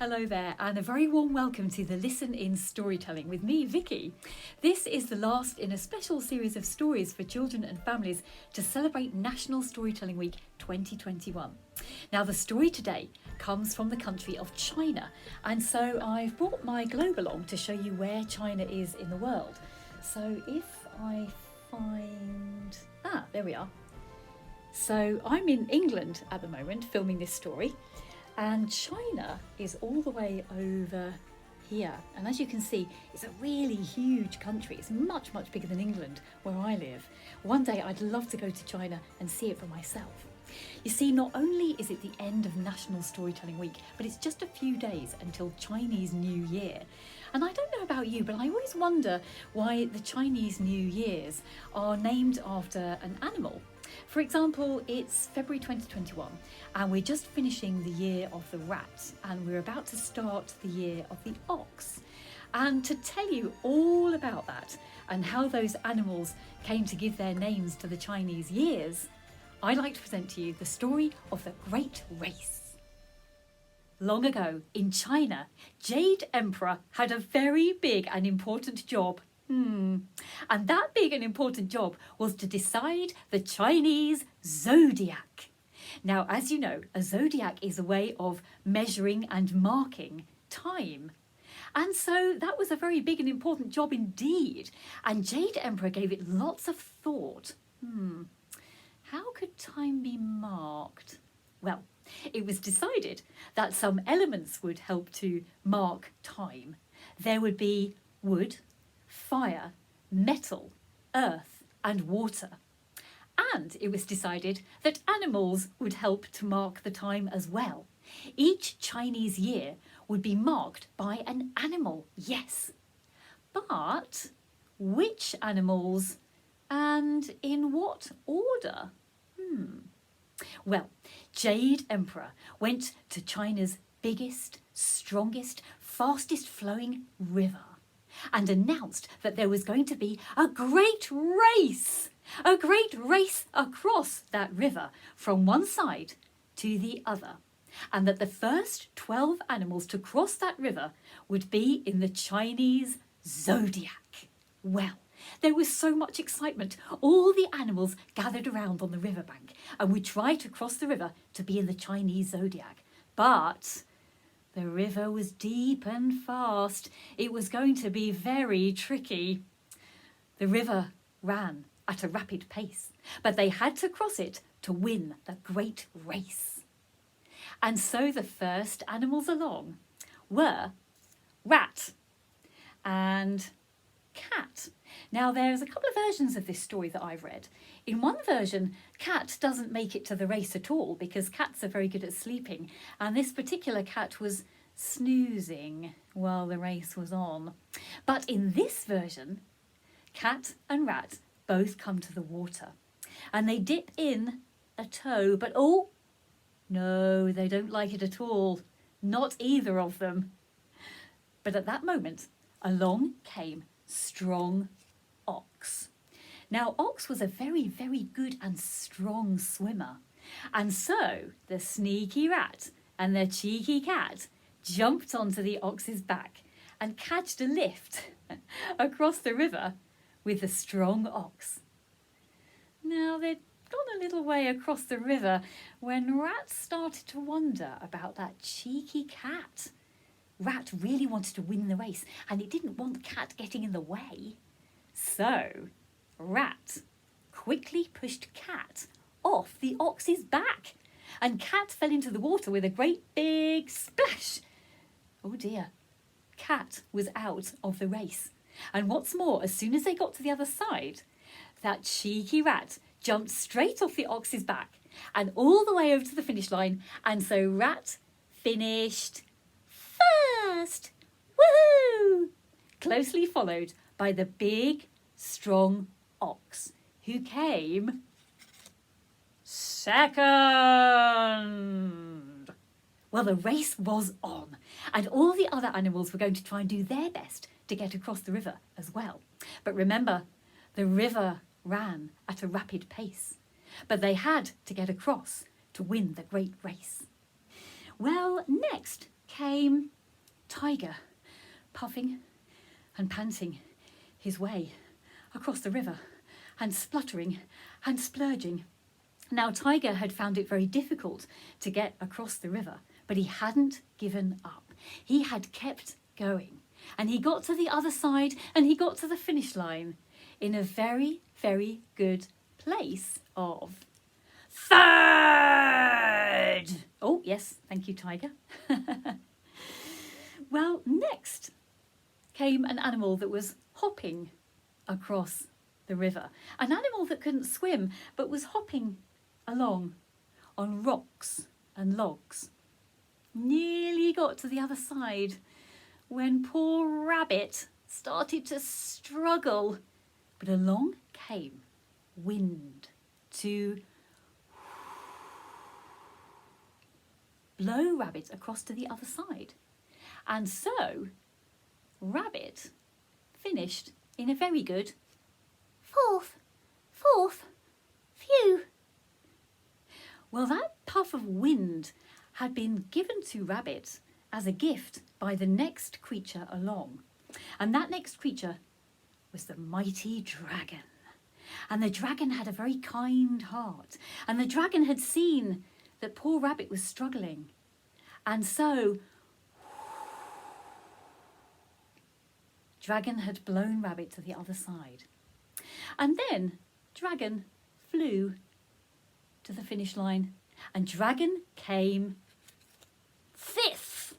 Hello there, and a very warm welcome to the Listen in Storytelling with me, Vickie. This is the last in a special series of stories for children and families to celebrate National Storytelling Week 2021. Now, the story today comes from the country of China, and so I've brought my globe along to show you where China is in the world. So if I find... there we are. So I'm in England at the moment filming this story. And China is all the way over here. And as you can see, it's a really huge country. It's much, much bigger than England, where I live. One day I'd love to go to China and see it for myself. You see, not only is it the end of National Storytelling Week, but it's just a few days until Chinese New Year. And I don't know about you, but I always wonder why the Chinese New Years are named after an animal. For example, it's February 2021 and we're just finishing the year of the rat and we're about to start the year of the ox. And to tell you all about that and how those animals came to give their names to the Chinese years, I'd like to present to you the story of the Great Race. Long ago in China, Jade Emperor had a very big and important job. And that big and important job was to decide the Chinese zodiac. Now, as you know, a zodiac is a way of measuring and marking time. And so that was a very big and important job indeed. And Jade Emperor gave it lots of thought. How could time be marked? Well, it was decided that some elements would help to mark time. There would be wood, fire, metal, earth and water. And it was decided that animals would help to mark the time as well. Each Chinese year would be marked by an animal, yes. But which animals and in what order? Well, Jade Emperor went to China's biggest, strongest, fastest flowing river and announced that there was going to be a great race across that river from one side to the other, and that the first 12 animals to cross that river would be in the Chinese zodiac. Well, there was so much excitement. All the animals gathered around on the riverbank and would try to cross the river to be in the Chinese zodiac. But the river was deep and fast. It was going to be very tricky. The river ran at a rapid pace, but they had to cross it to win the great race. And so the first animals along were rat and cat. Now, there's a couple of versions of this story that I've read. In one version, cat doesn't make it to the race at all because cats are very good at sleeping, and this particular cat was snoozing while the race was on. But in this version, cat and rat both come to the water and they dip in a toe, but oh no, they don't like it at all. Not either of them. But at that moment, along came Strong Ox. Now, Ox was a very, very good and strong swimmer. And so the sneaky rat and the cheeky cat jumped onto the ox's back and catched a lift across the river with the strong ox. Now, they'd gone a little way across the river when Rat started to wonder about that cheeky cat. Rat really wanted to win the race and it didn't want Cat getting in the way. So Rat quickly pushed Cat off the ox's back and Cat fell into the water with a great big splash. Oh dear, Cat was out of the race. And what's more, as soon as they got to the other side, that cheeky rat jumped straight off the ox's back and all the way over to the finish line. And so Rat finished first. Woohoo! Closely followed by the big, strong ox, who came second. Well, the race was on, and all the other animals were going to try and do their best to get across the river as well. But remember, the river ran at a rapid pace, but they had to get across to win the great race. Well, next came Tiger, puffing and panting his way across the river and spluttering and splurging. Now, Tiger had found it very difficult to get across the river, but he hadn't given up. He had kept going, and he got to the other side and he got to the finish line in a very, very good place of third. Oh, yes, thank you, Tiger. Well, next came an animal that was hopping across the river. An animal that couldn't swim, but was hopping along on rocks and logs. Nearly got to the other side when poor Rabbit started to struggle. But along came wind to blow Rabbit across to the other side. And so Rabbit finished in a very good fourth. Phew. Well, that puff of wind had been given to Rabbit as a gift by the next creature along. And that next creature was the mighty dragon. And the dragon had a very kind heart. And the dragon had seen that poor Rabbit was struggling. And so Dragon had blown Rabbit to the other side. And then Dragon flew to the finish line, and Dragon came fifth.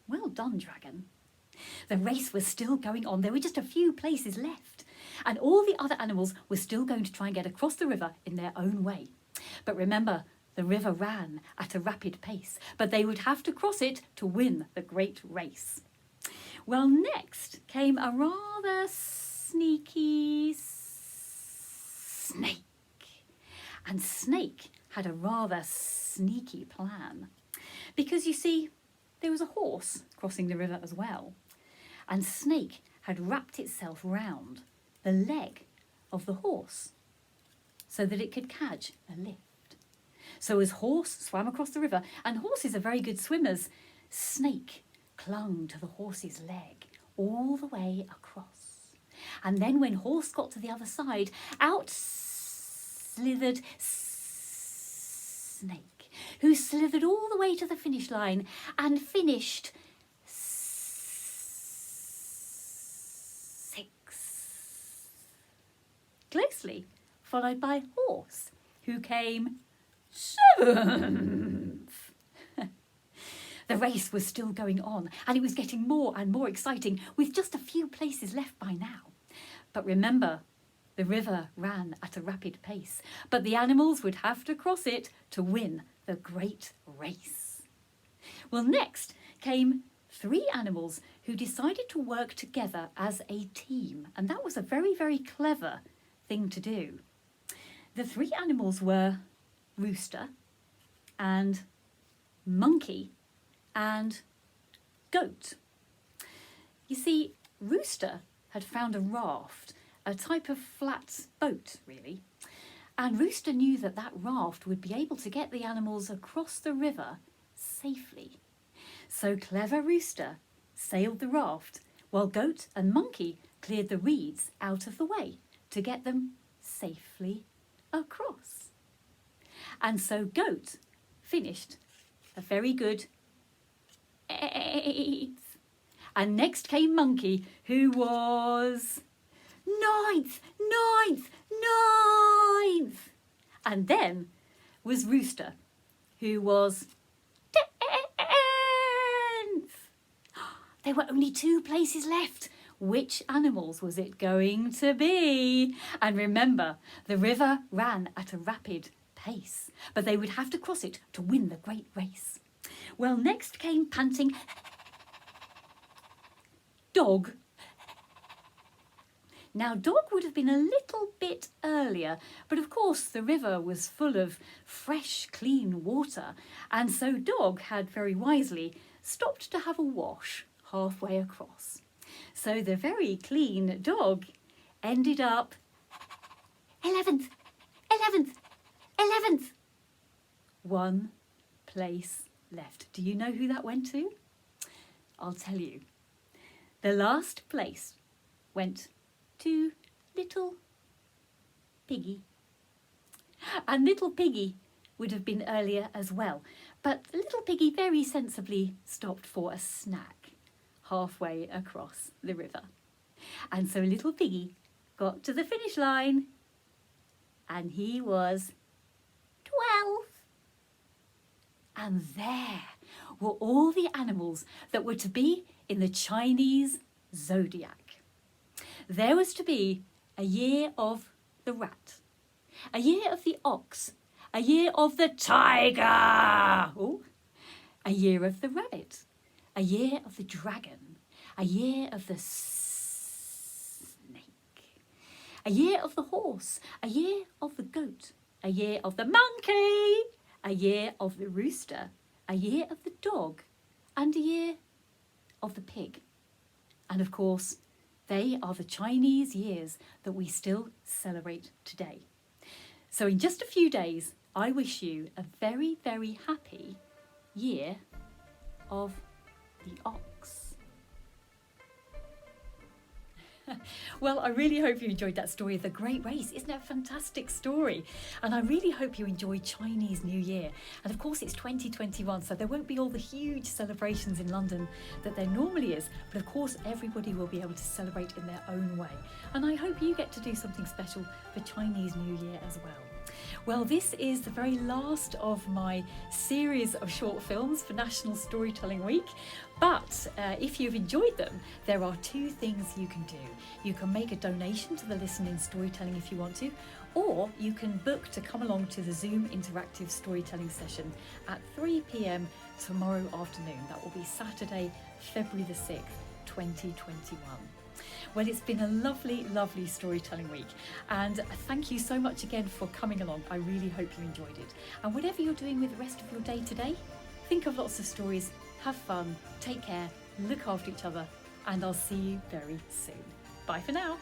Well done, Dragon. The race was still going on. There were just a few places left, and all the other animals were still going to try and get across the river in their own way. But remember, the river ran at a rapid pace, but they would have to cross it to win the great race. Well, next came a rather sneaky snake. And Snake had a rather sneaky plan. Because you see, there was a horse crossing the river as well. And Snake had wrapped itself round the leg of the horse so that it could catch a lift. So as Horse swam across the river, and horses are very good swimmers, Snake clung to the horse's leg all the way across. And then when Horse got to the other side, out slithered Snake, who slithered all the way to the finish line and finished sixth. Closely followed by Horse, who came seventh. The race was still going on, and it was getting more and more exciting, with just a few places left by now. But remember, the river ran at a rapid pace, but the animals would have to cross it to win the great race. Well, next came 3 animals who decided to work together as a team, and that was a very, very clever thing to do. The 3 animals were Rooster and Monkey and Goat. You see, Rooster had found a raft, a type of flat boat, really. And Rooster knew that that raft would be able to get the animals across the river safely. So clever Rooster sailed the raft, while Goat and Monkey cleared the reeds out of the way to get them safely across. And so Goat finished a very good 8th. And next came Monkey, who was 9th. And then was Rooster, who was 10th. There were only 2 places left. Which animals was it going to be? And remember, the river ran at a rapid pace, but they would have to cross it to win the great race. Well, next came panting Dog. Now, Dog would have been a little bit earlier, but of course the river was full of fresh, clean water, and so Dog had very wisely stopped to have a wash halfway across. So the very clean Dog ended up 11th. 1 place left. Do you know who that went to? I'll tell you. The last place went to Little Piggy. And Little Piggy would have been earlier as well, but the Little Piggy very sensibly stopped for a snack halfway across the river. And so Little Piggy got to the finish line and he was 12. And there were all the animals that were to be in the Chinese zodiac. There was to be a year of the rat, a year of the ox, a year of the tiger, ooh, a year of the rabbit, a year of the dragon, a year of the snake, a year of the horse, a year of the goat, a year of the monkey, a year of the rooster, a year of the dog, and a year of the pig. And of course, they are the Chinese years that we still celebrate today. So in just a few days, I wish you a very, very happy year of the ox. Well, I really hope you enjoyed that story of the Great Race. Isn't it a fantastic story? And I really hope you enjoyed Chinese New Year. And of course, it's 2021, so there won't be all the huge celebrations in London that there normally is. But of course, everybody will be able to celebrate in their own way. And I hope you get to do something special for Chinese New Year as well. Well, this is the very last of my series of short films for National Storytelling Week. But if you've enjoyed them, there are two things you can do. You can make a donation to the Listen in Storytelling if you want to, or you can book to come along to the Zoom interactive storytelling session at 3 p.m. tomorrow afternoon. That will be Saturday, February the 6th, 2021. Well, it's been a lovely, lovely storytelling week, and thank you so much again for coming along. I really hope you enjoyed it. And whatever you're doing with the rest of your day today, think of lots of stories, have fun, take care, look after each other, and I'll see you very soon. Bye for now.